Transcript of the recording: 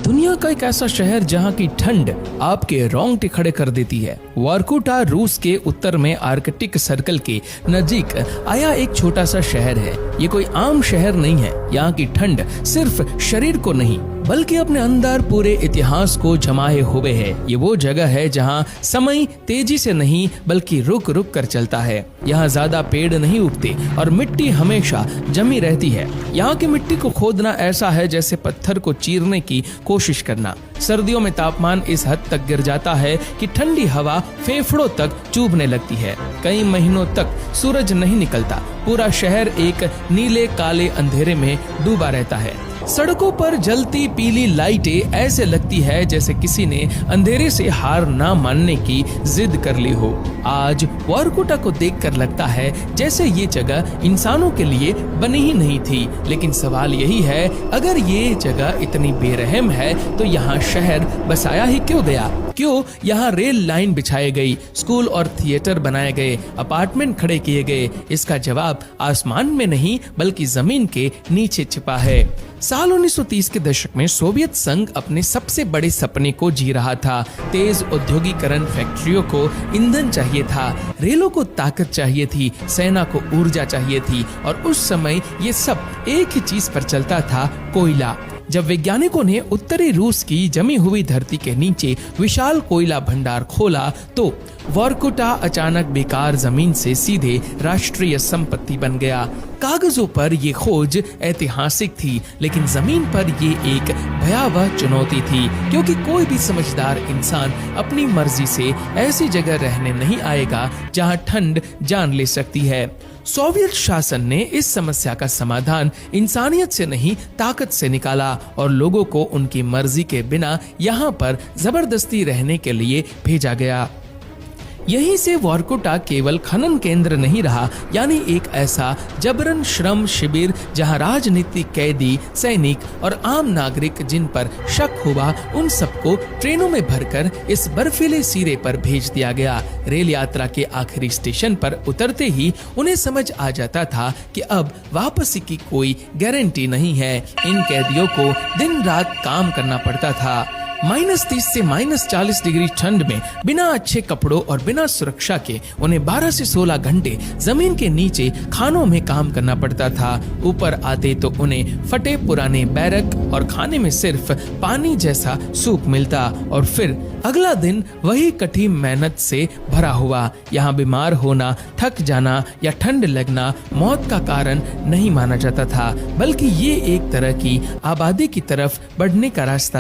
दुनिया का एक ऐसा शहर जहां की ठंड आपके रोंगटे खड़े कर देती है। वर्कुटा रूस के उत्तर में आर्कटिक सर्कल के नजदीक आया एक छोटा सा शहर है। ये कोई आम शहर नहीं है। यहाँ की ठंड सिर्फ शरीर को नहीं बल्कि अपने अंदर पूरे इतिहास को जमाए हुए है। ये वो जगह है जहाँ समय तेजी से नहीं बल्कि रुक रुक कर चलता है। यहाँ ज्यादा पेड़ नहीं उगते और मिट्टी हमेशा जमी रहती है। यहाँ की मिट्टी को खोदना ऐसा है जैसे पत्थर को चीरने की कोशिश करना। सर्दियों में तापमान इस हद तक गिर जाता है कि ठंडी हवा फेफड़ों तक चुभने लगती है। कई महीनों तक सूरज नहीं निकलता। पूरा शहर एक नीले काले अंधेरे में डूबा रहता है। सड़कों पर जलती पीली लाइटें ऐसे लगती है जैसे किसी ने अंधेरे से हार ना मानने की जिद कर ली हो। आज वर्कुटा को देखकर लगता है जैसे ये जगह इंसानों के लिए बनी ही नहीं थी। लेकिन सवाल यही है, अगर ये जगह इतनी बेरहम है तो यहाँ शहर बसाया ही क्यों गया? क्यों यहाँ रेल लाइन बिछाए गई, स्कूल और थिएटर बनाए गए, अपार्टमेंट खड़े किए गए? इसका जवाब आसमान में नहीं बल्कि जमीन के नीचे छिपा है। साल 1930 के दशक में सोवियत संघ अपने सबसे बड़े सपने को जी रहा था। तेज औद्योगिकरण, फैक्ट्रियों को ईंधन चाहिए था, रेलों को ताकत चाहिए थी, सेना को ऊर्जा चाहिए थी और उस समय ये सब एक ही चीज पर चलता था, कोयला। जब वैज्ञानिकों ने उत्तरी रूस की जमी हुई धरती के नीचे विशाल कोयला भंडार खोला तो वर्कुटा अचानक बेकार जमीन से सीधे राष्ट्रीय संपत्ति बन गया। कागजों पर ये खोज ऐतिहासिक थी, लेकिन जमीन पर ये एक भयावह चुनौती थी, क्योंकि कोई भी समझदार इंसान अपनी मर्जी से ऐसी जगह रहने नहीं आएगा जहां ठंड जान ले सकती है। सोवियत शासन ने इस समस्या का समाधान इंसानियत से नहीं ताकत से निकाला और लोगों को उनकी मर्जी के बिना यहाँ पर जबरदस्ती रहने के लिए भेजा गया। यहीं से वर्कुटा केवल खनन केंद्र नहीं रहा, यानी एक ऐसा जबरन श्रम शिविर जहां राजनीतिक कैदी, सैनिक और आम नागरिक जिन पर शक हुआ उन सबको ट्रेनों में भरकर इस बर्फीले सिरे पर भेज दिया गया। रेल यात्रा के आखिरी स्टेशन पर उतरते ही उन्हें समझ आ जाता था कि अब वापसी की कोई गारंटी नहीं है। इन कैदियों को दिन रात काम करना पड़ता था। -30 से -40 डिग्री ठंड में बिना अच्छे कपड़ों और बिना सुरक्षा के उन्हें 12 से 16 घंटे जमीन के नीचे खानों में काम करना पड़ता था। ऊपर आते तो उन्हें फटे पुराने बैरक और खाने में सिर्फ पानी जैसा सूप मिलता और फिर अगला दिन वही कठिन मेहनत से भरा हुआ। यहाँ बीमार होना, थक जाना या ठंड लगना मौत का कारण नहीं माना जाता था, बल्कि ये एक तरह की आबादी की तरफ बढ़ने का रास्ता